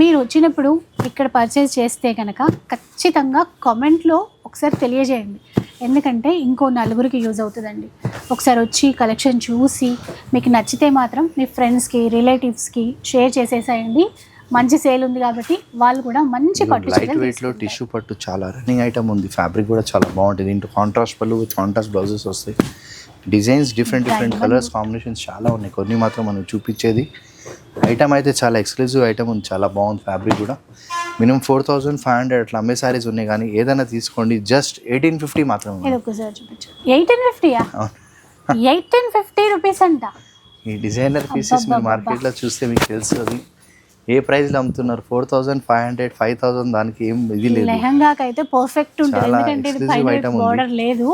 S1: మీరు వచ్చినప్పుడు ఇక్కడ పర్చేస్ చేస్తే కనుక ఖచ్చితంగా కామెంట్లో ఒకసారి తెలియజేయండి. ఎందుకంటే ఇంకో నలుగురికి యూజ్ అవుతుందండి. ఒకసారి వచ్చి కలెక్షన్ చూసి మీకు నచ్చితే మాత్రం మీ ఫ్రెండ్స్కి, రిలేటివ్స్కి షేర్ చేసేసేయండి. మంచి సేల్ ఉంది కాబట్టి వాళ్ళు కూడా మంచి పట్టు
S2: లైట్ వెయిట్లో టిష్యూ పట్టు చాలా రన్నింగ్ ఐటమ్ ఉంది. ఫ్యాబ్రిక్ కూడా చాలా బాగుంటుంది. ఇంటూ కాంట్రాస్ట్ పళ్ళు విత్ కాంట్రాస్ట్ బ్లౌజెస్ వస్తాయి. డిజైన్స్ డిఫరెంట్ కలర్స్ కాంబినేషన్స్ చాలా ఉన్నాయి. కొన్ని మాత్రం మనం చూపించేది. ఐటమ్ అయితే చాలా ఎక్స్క్లూజివ్ ఐటమ్ ఉంది. చాలా బాగుంది. ఫ్యాబ్రిక్ కూడా మినిమం 4,500 అట్లా అమ్మే సారీస్ ఉన్నాయి. కానీ ఏదైనా తీసుకోండి. జస్ట్ 1850 మాత్రమే.
S1: 1850 రూపీస్ అంట.
S2: ఈ డిజైనర్ పీసెస్ మీరు మార్కెట్లో చూస్తే మీకు తెలుస్తుంది ఏ ప్రైస్లో అమ్ముతున్నారు. 4,500, 5,000 దానికి ఏం ఇది లేదు.
S1: లెహంగాకి అయితే పర్ఫెక్ట్ ఉంటుంది. ఎందుకంటే ఇది పైన బోర్డర్ లేదు.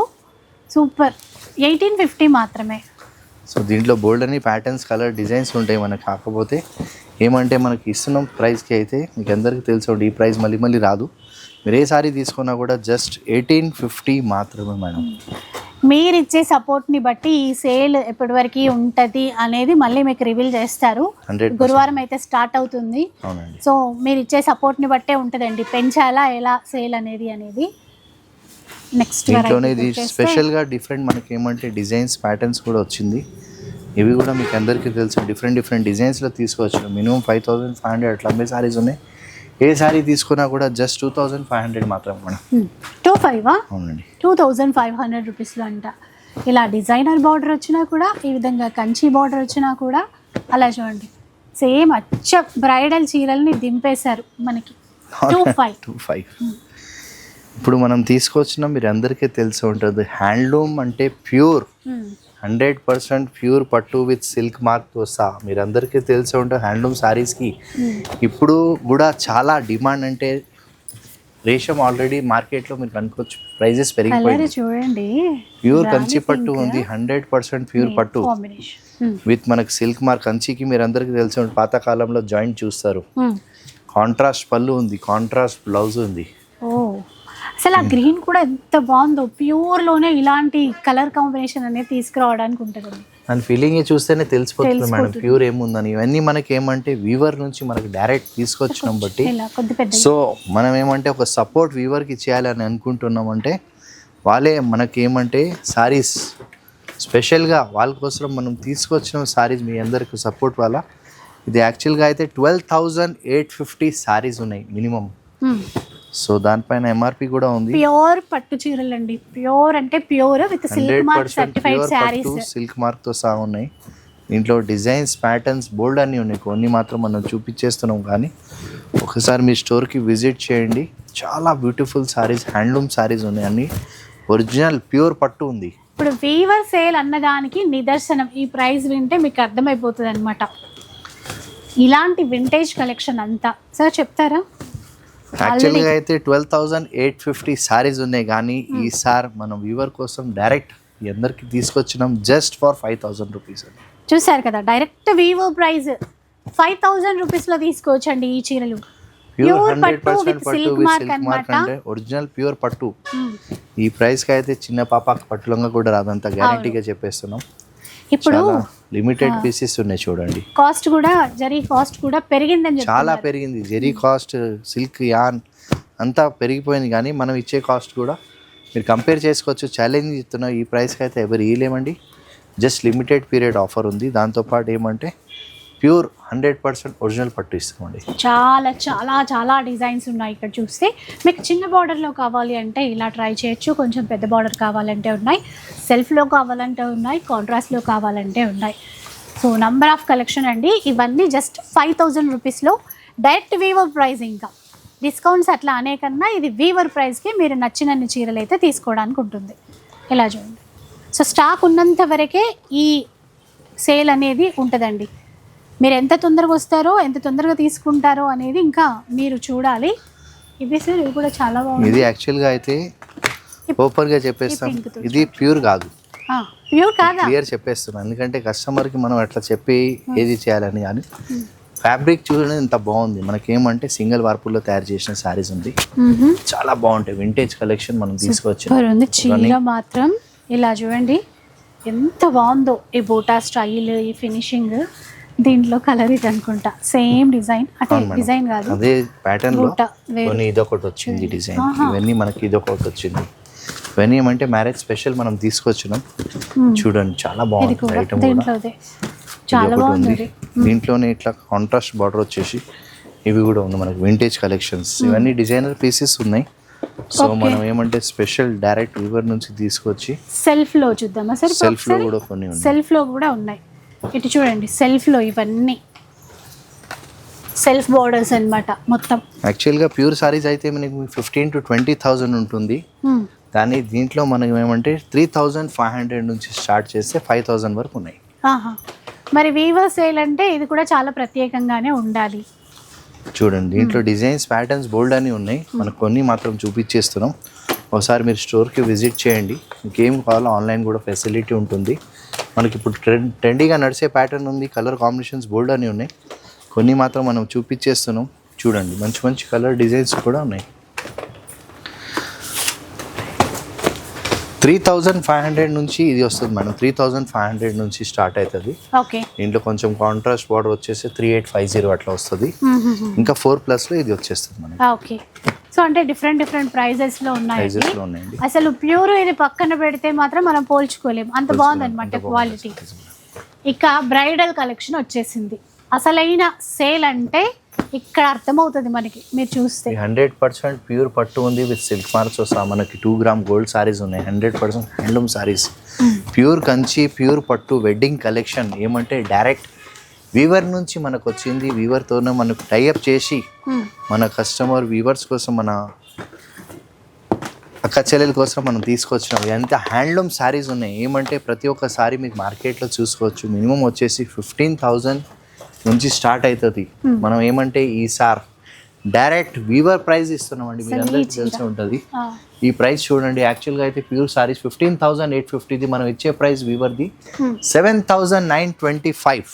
S1: సూపర్. 1850 మాత్రమే.
S2: సో దీంట్లో బోల్డ్ అని ప్యాటర్న్స్, కలర్, డిజైన్స్ ఉంటాయి మనకు. కాకపోతే ఏమంటే మనకి ఇస్తున్నాం ప్రైస్కి అయితే మీకు అందరికీ తెలుసు ఈ ప్రైస్ మళ్ళీ రాదు. మీరు ఏ సారీ తీసుకున్నా కూడా జస్ట్ 1850 మాత్రమే మేడం.
S1: మీరు ఇచ్చే సపోర్ట్ని బట్టి ఈ సేల్ ఎప్పటి వరకు ఉంటుంది అనేది మళ్ళీ మీకు రివీల్ చేస్తారు. గురువారం అయితే స్టార్ట్ అవుతుంది. సో మీరు ఇచ్చే సపోర్ట్ని బట్టే ఉంటుందండి పెంచాలా ఎలా సేల్ అనేది. నెక్స్ట్
S2: దీంట్లోనే ఇది స్పెషల్గా డిఫరెంట్ మనకి ఏమంటే డిజైన్స్, ప్యాటర్న్స్ కూడా వచ్చింది. ఇవి కూడా మీకు అందరికీ తెలుసు డిఫరెంట్ డిజైన్స్లో తీసుకోవచ్చు. మినిమం 5,500 అట్లా అమ్మే సారీస్ ఉన్నాయి. ఏ సారీ తీసుకున్నా కూడా జస్ట్ 2,500 మాత్రం మేడం.
S1: 25
S2: అవునండి.
S1: 2,500 రూపీస్లో అంట. ఇలా డిజైనర్ బార్డర్ వచ్చినా కూడా, ఈ విధంగా కంచి బార్డర్ వచ్చినా కూడా అలా చూడండి. సేమ్ అచ్చ బ్రైడల్ చీరల్ని దింపేశారు మనకి. 25.
S2: ఇప్పుడు మనం తీసుకొచ్చినా మీరు అందరికీ తెలిసి ఉంటుంది. హ్యాండ్లూమ్ అంటే ప్యూర్ 100% ప్యూర్ పట్టు విత్ సిల్క్ మార్క్తో సహా మీరు అందరికీ తెలిసి ఉంటుంది. హ్యాండ్లూమ్ శారీస్కి ఇప్పుడు కూడా చాలా డిమాండ్. అంటే రేషం ఆల్రెడీ మార్కెట్లో మీరు కనుక్కోవచ్చు ప్రైజెస్ పెరిగిపోయింది.
S1: చూడండి
S2: ప్యూర్ కంచి పట్టు ఉంది. 100% ప్యూర్ పట్టు విత్ మనకి సిల్క్ మార్క్. కంచికి మీరు అందరికీ తెలిసి ఉంటుంది పాతకాలంలో జాయింట్ చూస్తారు. కాంట్రాస్ట్ పళ్ళు ఉంది, కాంట్రాస్ట్ బ్లౌజ్ ఉంది.
S1: అసలు ఆ గ్రీన్ కూడా ఎంత బాగుందో. ప్యూర్లోనే ఇలాంటి కలర్ కాంబినేషన్ అనేది తీసుకురావడానికి ఉంటుంది.
S2: దాని ఫీలింగ్ చూస్తేనే తెలిసిపోతుంది మేడం ప్యూర్ ఏముందని. ఇవన్నీ మనకి ఏమంటే వీవర్ నుంచి మనకి డైరెక్ట్ తీసుకొచ్చినాం బట్టి. సో మనం ఏమంటే ఒక సపోర్ట్ వీవర్కి చేయాలని అనుకుంటున్నామంటే వాళ్ళే మనకి ఏమంటే సారీస్ స్పెషల్గా వాళ్ళ కోసం మనం తీసుకొచ్చిన సారీస్ మీ అందరికి సపోర్ట్ వల్ల. ఇది యాక్చువల్గా అయితే 12,850 సారీస్ ఉన్నాయి మినిమం. సో దానిపైన ఎంఆర్పి కూడా ఉంది.
S1: ప్యూర్ పట్టు చీరలు అండి. ప్యూర్ అంటే pure with silk mark certified saris.
S2: Silk mark తో సహా ఉన్నాయి. దీంట్లో డిజైన్స్, ప్యాటర్న్స్ బోల్డ్ అన్ని ఉన్నాయి. కొన్ని మాత్రం మనం చూపించేస్తున్నాం. కానీ ఒకసారి మీ స్టోర్కి విజిట్ చేయండి. చాలా బ్యూటిఫుల్ సారీస్, హ్యాండ్లూమ్ సారీస్ ఉన్నాయి. అన్ని ఒరిజినల్ ప్యూర్ పట్టు ఉంది.
S1: ఇప్పుడు వీవర్ సేల్ అన్నదానికి నిదర్శనం ఈ ప్రైస్ వింటే మీకు అర్థమైపోతుంది అనమాట. ఇలాంటి వింటేజ్ కలెక్షన్ అంతా సార్ చెప్తారా?
S2: యాక్చువల్గా అయితే 12,850 సారీస్ ఉన్నాయి. కానీ ఈసారి మనం వ్యూవర్ కోసం డైరెక్ట్ అందరికి తీసుకొచ్చినాం జస్ట్ ఫర్ 5,000 రూపీస్.
S1: చూసారు కదా, డైరెక్ట్ వీవో ప్రైస్ 5,000 రూపీస్లో తీసుకోవచ్చండి ఈ చీరలు. ప్యూర్ పట్టు విత్ సిల్క్ మార్క్ అన్నమాట.
S2: ఒరిజినల్ ప్యూర్ పట్టు. ఈ ప్రైస్కి అయితే చిన్న పాపకి పట్టులంగా కూడా రాదంత గ్యారంటీగా చెప్పేస్తున్నాం.
S1: ఇప్పుడు
S2: లిమిటెడ్ పీసెస్ ఉన్నాయి చూడండి.
S1: కాస్ట్ కూడా జరీ కాస్ట్ కూడా పెరిగిందని చెప్పి
S2: చాలా పెరిగింది. జరీ కాస్ట్, సిల్క్ యాన్ అంతా పెరిగిపోయింది. కానీ మనం ఇచ్చే కాస్ట్ కూడా మీరు కంపేర్ చేసుకోవచ్చు. ఛాలెంజ్ ఇస్తున్నాం. ఈ ప్రైస్కి అయితే ఎవరు ఇవ్వలేమండి. జస్ట్ లిమిటెడ్ పీరియడ్ ఆఫర్ ఉంది. దాంతోపాటు ఏమంటే ప్యూర్ 100% ఒరిజినల్ పట్టు ఇస్తామండి.
S1: చాలా చాలా చాలా డిజైన్స్ ఉన్నాయి. ఇక్కడ చూస్తే మీకు చిన్న బార్డర్లో కావాలి అంటే ఇలా ట్రై చేయొచ్చు. కొంచెం పెద్ద బార్డర్ కావాలంటే ఉన్నాయి, సెల్ఫ్లో కావాలంటే ఉన్నాయి, కాంట్రాస్ట్లో కావాలంటే ఉన్నాయి. సో నంబర్ ఆఫ్ కలెక్షన్ అండి. ఇవన్నీ జస్ట్ 5,000 రూపీస్లో డైరెక్ట్ వీవర్ ప్రైస్. ఇంకా డిస్కౌంట్స్ అట్లా అనే కన్నా ఇది వీవర్ ప్రైస్కి మీరు నచ్చినన్ని చీరలు అయితే తీసుకోవడానికి ఉంటుంది. ఇలా చూడండి. సో స్టాక్ ఉన్నంత వరకే ఈ సేల్ అనేది ఉంటుందండి. మీరు ఎంత తొందరగా వస్తారో, ఎంత తొందరగా తీసుకుంటారో అనేది ఇంకా మీరు చూడాలి. ఇవి సార్ ఇవి కూడా చాలా బాగుంది.
S2: ఇది యాక్చువల్గా అయితే ఓపెన్గా చెప్పేస్తాం, ఇది ప్యూర్ కాదు.
S1: ప్యూర్ కాదా?
S2: క్లియర్ చెప్పేస్తున్నాను, ఎందుకంటే కస్టమర్కి మనం అట్లా చెప్పి ఏది చేయాలని. కానీ ఫ్యాబ్రిక్ చూడండి ఎంత బాగుంది. మనకేమంటే సింగిల్ వార్పుల్లో తయారు చేసిన శారీస్ ఉంది, చాలా బాగుంటాయి. వింటేజ్ కలెక్షన్ మనం తీసుకొచ్చి
S1: ఉంది. చీర మాత్రం ఇలా చూడండి ఎంత బాగుందో. ఈ బూటా స్టైల్, ఈ ఫినిషింగ్, దీంట్లో కలర్ ఇది అనుకుంటా సేమ్ డిజైన్. అంటే డిజైన్ కాదు,
S2: అదే ప్యాటర్న్ లో కొన్ని ఇదొకటి వచ్చింది డిజైన్. ఇవన్నీ మనకి ఇదొకటి వచ్చింది. ఇవన్నీ ఏమంటే మ్యారేజ్ స్పెషల్ మనం తీసుకొచ్చినాం. చూడండి చాలా బాగుంది ఐటమ్ కూడా.
S1: చాలా బాగుంది.
S2: దీంట్లోనే ఇట్లా కాంట్రాస్ట్ బార్డర్ వచ్చేసి ఇవి కూడా ఉంది మనకి వింటేజ్ కలెక్షన్స్. ఇవన్నీ డిజైనర్ పీసెస్ ఉన్నాయి. సో మనం ఏమంటే స్పెషల్ డైరెక్ట్ వీవర్ నుంచి తీసుకొచ్చి
S1: సెల్ఫ్ లో చూద్దామా సార్?
S2: సెల్ఫ్ లో కూడా కొన్ని ఉన్నాయి.
S1: సెల్ఫ్ లో కూడా ఉన్నాయి. ఇటు చూడండి సెల్ఫ్ లో ఇవన్నీ సెల్ఫ్ బోర్డర్స్ అన్నమాట మొత్తం.
S2: యాక్చువల్గా ప్యూర్ సారీస్ అయితే మనకి 15,000 to 20,000 ఉంటుంది. కానీ దీంట్లో మనం ఏమంటే 3,500 నుంచి స్టార్ట్ చేస్తే 5,000 వరకు ఉన్నాయి.
S1: మరి వీవర్ సేల్ అంటే ఇది కూడా చాలా ప్రత్యేకంగానే ఉండాలి.
S2: చూడండి దీంట్లో డిజైన్స్ ప్యాటర్న్స్ బోల్డ్ అని ఉన్నాయి. మనకు కొన్ని మాత్రం చూపించేస్తున్నాం. ఒకసారి మీరు స్టోర్కి విజిట్ చేయండి. ఇంకేం కావాలో ఆన్లైన్ కూడా ఫెసిలిటీ ఉంటుంది. మనకి ఇప్పుడు ట్రెండీగా నడిచే ప్యాటర్న్ ఉంది. కలర్ కాంబినేషన్స్ బోల్డ్ అని ఉన్నాయి. కొన్ని మాత్రం మనం చూపించేస్తున్నాం. చూడండి మంచి మంచి కలర్ డిజైన్స్ కూడా ఉన్నాయి. 3,500 నుంచి ఇది వస్తుంది మేడం. 3,500 నుంచి స్టార్ట్ అవుతుంది. దీంట్లో కొంచెం కాంట్రాస్ట్ బార్డర్ వచ్చేసి 3,850 అట్లా వస్తుంది. ఇంకా 4+ లో ఇది వచ్చేస్తుంది మనకి.
S1: ఓకే, సో అంటే డిఫరెంట్ డిఫరెంట్ ప్రైజెస్ లో ఉన్నాయండి. అసలు ప్యూర్ ఇది పక్కన పెడితే మాత్రం మనం పోల్చుకోలేము, అంత బాగుంది అనమాట క్వాలిటీ. ఇక బ్రైడల్ కలెక్షన్ వచ్చేసింది. అసలైన సేల్ అంటే ఇక్కడ అర్థమవుతుంది మనకి. మీరు చూస్తే
S2: 100% ప్యూర్ పట్టు ఉంది విత్ సిల్క్ మార్క్స్ వస్తా. మనకి 2 గ్రామ్ గోల్డ్ సారీస్ ఉన్నాయి. 100% handloom saris, pure Kanchi, pure పట్టు వెడ్డింగ్ కలెక్షన్. ఏమంటే డైరెక్ట్ వీవర్ నుంచి మనకు వచ్చింది. వీవర్తోనే మనకు టైఅప్ చేసి మన కస్టమర్ వీవర్స్ కోసం, మన అక్క చెల్లెల కోసం మనం తీసుకొచ్చినాం. ఎంత హ్యాండ్లూమ్ శారీస్ ఉన్నాయి. ఏమంటే ప్రతి ఒక్క సారీ మీకు మార్కెట్లో చూసుకోవచ్చు. మినిమం వచ్చేసి 15,000 నుంచి స్టార్ట్ అవుతుంది. మనం ఏమంటే ఈసారి డైరెక్ట్ వీవర్ ప్రైస్ ఇస్తున్నామండి. మీరు అందరికీ తెలిసి ఉంటుంది. ఈ ప్రైస్ చూడండి. యాక్చువల్గా అయితే ప్యూర్ సారీస్ 15,850, మనం ఇచ్చే ప్రైస్ వీవర్ది 7,925.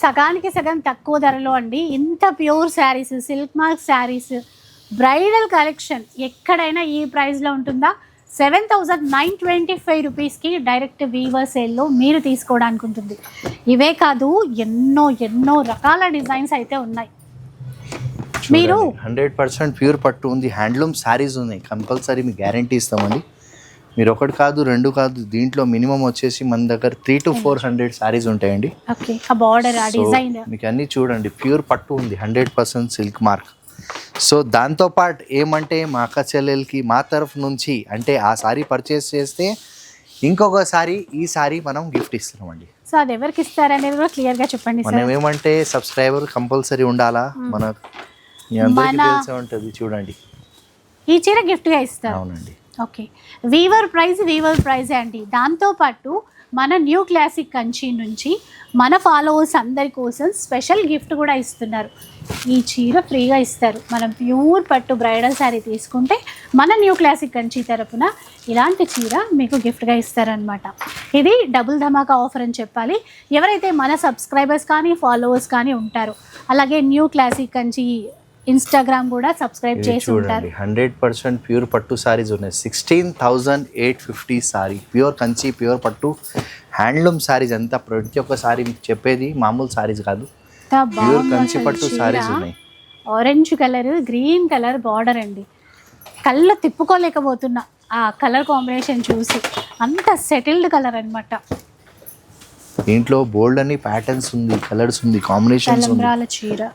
S1: సగానికి సగం తక్కువ ధరలో అండి. ఇంత pure saris, silk mark saris, bridal collection ఎక్కడైనా ఈ ప్రైస్లో ఉంటుందా? 7,925 రూపీస్కి డైరెక్ట్ వీవర్ సేల్లో మీరు తీసుకోవడానికి ఉంటుంది. ఇవే కాదు, ఎన్నో ఎన్నో రకాల డిజైన్స్ అయితే ఉన్నాయి. మీరు
S2: 100% ప్యూర్ పట్టు ఉంది. హ్యాండ్లూమ్ శారీస్ ఉన్నాయి. కంపల్సరీ మీకు గ్యారంటీ ఇస్తామండి. మీరు ఒకటి కాదు, రెండు కాదు, దీంట్లో మినిమం వచ్చేసి మన దగ్గర 300 to 400 శారీస్ ఉంటాయండి.
S1: ఓకే, ఆ బార్డర్, ఆ డిజైన్
S2: మీకు అన్నీ చూడండి. ప్యూర్ పట్టు ఉంది, 100% సిల్క్ మార్క్. సో దాంతోపాటు ఏమంటే మా అక్క చెల్లెలకి మా తరఫు నుంచి అంటే ఆ సారీ పర్చేస్ చేస్తే ఇంకొక సారీ, ఈ సారీ మనం గిఫ్ట్ ఇస్తున్నామండి.
S1: సో అది ఎవరికి ఇస్తారనేది కూడా క్లియర్గా చెప్పండి.
S2: మనం ఏమంటే సబ్స్క్రైబర్ కంపల్సరీ ఉండాలా, మన అందరికీ తెలిసే ఉంటుంది. చూడండి
S1: ఈ చీర గిఫ్ట్గా ఇస్తారు.
S2: అవునండి.
S1: ఓకే, వీవర్ ప్రైజే అండి. దాంతోపాటు మన న్యూ క్లాసిక్ కంచి నుంచి మన ఫాలోవర్స్ అందరి కోసం స్పెషల్ గిఫ్ట్ కూడా ఇస్తున్నారు. ఈ చీర ఫ్రీగా ఇస్తారు. మనం ప్యూర్ పట్టు బ్రైడల్ శారీ తీసుకుంటే మన న్యూ క్లాసిక్ కంచి తరపున ఇలాంటి చీర మీకు గిఫ్ట్గా ఇస్తారనమాట. ఇది డబుల్ ధమాకా ఆఫర్ అని చెప్పాలి. ఎవరైతే మన సబ్స్క్రైబర్స్ కానీ ఫాలోవర్స్ కానీ ఉంటారో, అలాగే న్యూ క్లాసిక్ కంచి ఇన్స్టాగ్రామ్ కూడా సబ్స్క్రైబ్ చేసి ఉంటారు.
S2: 100% ప్యూర్ పట్టు సారీస్ ఉన్నాయి. 16,850 సారీ, ప్యూర్ కంచి, ప్యూర్ పట్టు హ్యాండ్లూమ్ సారీస్. అంతా ప్రతి ఒక్క సారీ మీకు చెప్పేది మామూలు సారీస్ కాదు, ప్యూర్ కంచి పట్టు సారీస్ ఉన్నాయి.
S1: Orange colour, green colour border అండి. కళ్ళు తిప్పుకోలేకపోతున్నా ఆ కలర్ కాంబినేషన్ చూసి. అంత సెటిల్డ్ కలర్ అనమాట.
S2: దీంట్లో బోల్డ్ అని ప్యాటర్న్స్ ఉంది, కలర్స్ ఉంది, కాంబినేషన్స్ ఉంది.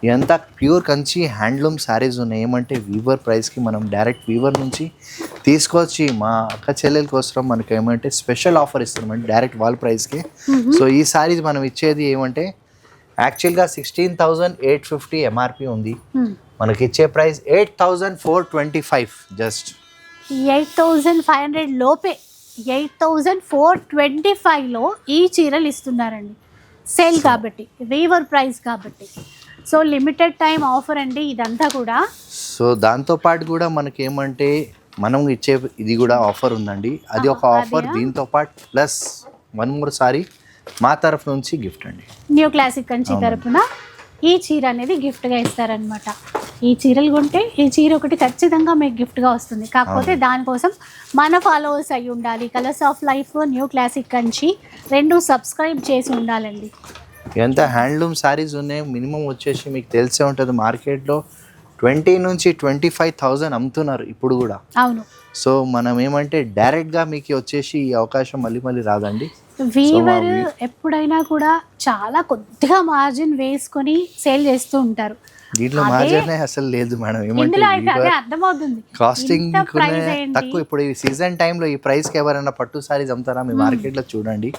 S2: ఇదంతా ప్యూర్ కంచి హ్యాండ్లూమ్ శారీస్ ఉన్నాయి. ఏమంటే వీవర్ ప్రైస్కి మనం డైరెక్ట్ వీవర్ నుంచి తీసుకొచ్చి మా అక్క చెల్లెల కోసం మనకి ఏమంటే స్పెషల్ ఆఫర్ ఇస్తున్నామండి డైరెక్ట్ వాళ్ళ ప్రైస్కి. సో ఈ శారీస్ మనం ఇచ్చేది ఏమంటే యాక్చువల్గా 16,850 ఎంఆర్పి ఉంది. మనకి ఇచ్చే ప్రైస్ 8,425. జస్ట్
S1: 8,500 లోపే 8,425లో ఈ చీరలు ఇస్తున్నారండి. సేల్ కాబట్టి, వీవర్ ప్రైస్ కాబట్టి. సో లిమిటెడ్ టైం ఆఫర్ అండి ఇదంతా కూడా.
S2: సో దాంతోపాటు కూడా మనకి ఏమంటే మనం ఇచ్చే ఇది కూడా ఆఫర్ ఉందండి. అది ఒక ఆఫర్, దీంతో పాటు ప్లస్ 1 more సారీ మా తరఫు నుంచి గిఫ్ట్ అండి.
S1: న్యూ క్లాసిక్ కంచి తరపున ఈ చీర అనేది గిఫ్ట్గా ఇస్తారనమాట. ఈ చీరలు కొంటే ఈ చీర ఒకటి ఖచ్చితంగా మీకు గిఫ్ట్గా వస్తుంది. కాకపోతే దానికోసం మన ఫాలోవర్స్ అయి ఉండాలి. Colours of life, new classic Kanchi 2 subscribe చేసి ఉండాలండి.
S2: ఎంత హ్యాండ్లూమ్ శారీస్ ఉన్నాయి, మినిమం వచ్చేసి మీకు తెలిసే ఉంటుంది మార్కెట్లో 20 నుంచి 25,000 అమ్ముతున్నారు ఇప్పుడు కూడా.
S1: అవును.
S2: సో మనం ఏమంటే డైరెక్ట్గా మీకు వచ్చేసి ఈ అవకాశం మళ్ళీ రాదండి.
S1: వీవర్ ఎప్పుడైనా కూడా చాలా కొద్దిగా మార్జిన్ వేసుకొని సేల్ చేస్తూ ఉంటారు.
S2: దీంట్లో మార్జిన్ అసలు లేదు మేడం.
S1: అర్థమవుతుంది,
S2: కాస్టింగ్ తక్కువ. ఇప్పుడు ఈ సీజన్ టైంలో ఈ ప్రైస్కి ఎవరైనా పట్టు సారీస్ అమ్ముతారా? మీ మార్కెట్లో చూడండి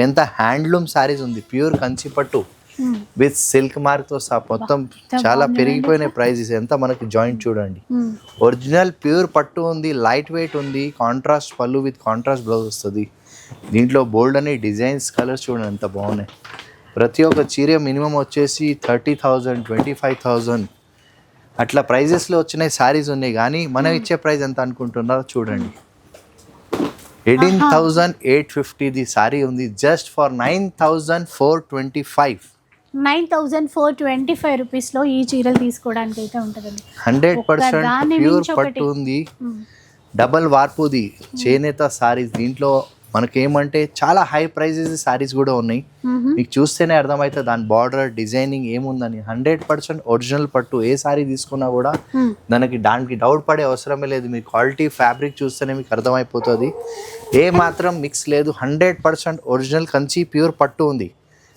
S2: ఎంత హ్యాండ్లూమ్ సారీస్ ఉంది. ప్యూర్ కంచి పట్టు విత్ సిల్క్ మార్క్ తో సహా మొత్తం చాలా పెరిగిపోయిన ప్రైజెస్. ఎంత మనకి జాయింట్ చూడండి, ఒరిజినల్ ప్యూర్ పట్టు ఉంది, లైట్ వెయిట్ ఉంది, కాంట్రాస్ట్ పళ్ళు విత్ కాంట్రాస్ట్ బ్లౌజ్ వస్తుంది. దీంట్లో బోల్డ్ అనే డిజైన్స్, కలర్స్ చూడండి ఎంత బాగున్నాయి. ప్రతి ఒక్క చీర మినిమం వచ్చేసి 30,000, 25,000 అట్లా ప్రైజెస్లో వచ్చినాయి సారీస్ ఉన్నాయి. కానీ మనం ఇచ్చే ప్రైస్ ఎంత అనుకుంటున్నారో చూడండి, 18,850 సారీ ఉంది జస్ట్ ఫర్ 9,425.
S1: 9,425 రూపీస్లో ఈ చీరలు తీసుకోవడానికి అయితే ఉంటుందండి.
S2: 100% ప్యూర్ పట్టు ఉంది, డబల్ వార్పుది చేనేత సారీస్. దీంట్లో మనకేమంటే చాలా హై ప్రైజెస్ సారీస్ కూడా ఉన్నాయి. మీకు చూస్తేనే అర్థమవుతుంది దాని బార్డర్ డిజైనింగ్ ఏముందని. 100% ఒరిజినల్ పట్టు. ఏ సారీ తీసుకున్నా కూడా దానికి డౌట్ పడే అవసరమే లేదు. మీ క్వాలిటీ ఫ్యాబ్రిక్ చూస్తేనే మీకు అర్థమైపోతుంది. ఏ మాత్రం మిక్స్ లేదు. 100% ఒరిజినల్ కంచి ప్యూర్ పట్టు ఉంది.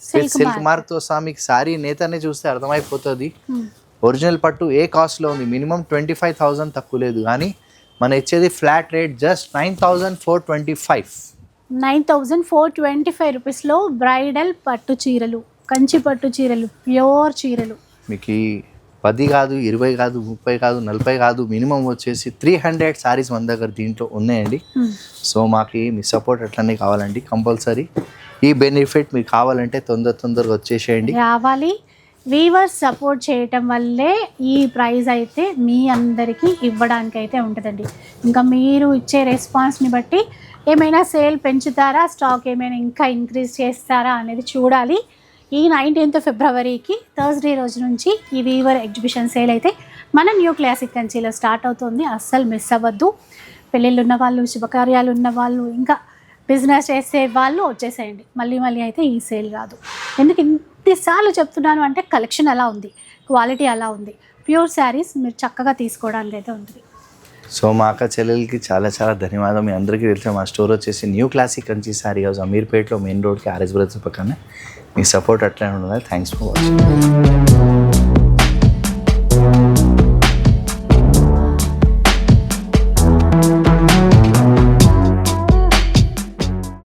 S2: సిల్క్ మార్క్ తో సహా మీకు సారీ నేతనే చూస్తే అర్థమైపోతుంది. ఒరిజినల్ పట్టు ఏ కాస్ట్లో ఉంది, మినిమం 25,000 తక్కువ లేదు. కానీ మన ఇచ్చేది ఫ్లాట్ రేట్ జస్ట్ 9,425.
S1: 9,425 రూపీస్లో బ్రైడల్ పట్టు చీరలు, కంచి పట్టు చీరలు, ప్యూర్ చీరలు.
S2: మీకు 10 కాదు, 20 కాదు, 30 కాదు, 40 కాదు, మినిమం వచ్చేసి 300 సారీస్ మన దగ్గర దీంట్లో ఉన్నాయండి. సో మాకు మీ సపోర్ట్ అట్లనే కావాలండి. కంపల్సరీ ఈ బెనిఫిట్ మీకు కావాలంటే తొందరగా వచ్చేసేయండి.
S1: రావాలి. వీవర్స్ సపోర్ట్ చేయటం వల్లే ఈ ప్రైస్ అయితే మీ అందరికీ ఇవ్వడానికి అయితే ఉంటుందండి. ఇంకా మీరు ఇచ్చే రెస్పాన్స్ని బట్టి ఏమైనా సేల్ పెంచుతారా, స్టాక్ ఏమైనా ఇంకా ఇంక్రీజ్ చేస్తారా అనేది చూడాలి. ఈ 19th ఫిబ్రవరికి థర్స్డే రోజు నుంచి ఈ వీవర్ ఎగ్జిబిషన్ సేల్ అయితే మన న్యూ క్లాసిక్ కంచిలో స్టార్ట్ అవుతుంది. అస్సలు మిస్ అవ్వద్దు. పెళ్ళిళ్ళు ఉన్న వాళ్ళు, శుభకార్యాలు ఉన్న వాళ్ళు, ఇంకా బిజినెస్ చేసే వాళ్ళు వచ్చేసేయండి. మళ్ళీ అయితే ఈ సేల్ కాదు. ఎందుకు ఇంతసార్లు చెప్తున్నాను అంటే కలెక్షన్ అలా ఉంది, క్వాలిటీ అలా ఉంది. ప్యూర్ శారీస్ మీరు చక్కగా తీసుకోవడానికి అయితే ఉంటుంది.
S2: సో మా అక్క చెల్లెలకి చాలా ధన్యవాదాలు. మీ అందరికీ తెలిసిన మా స్టోర్ వచ్చేసి new classic Kanchi sari house, అమీర్పేట్లో మెయిన్ రోడ్కి RS బ్రదర్స్ పక్కనే. మీ సపోర్ట్ అట్లనే ఉండాలి. Thanks for watching.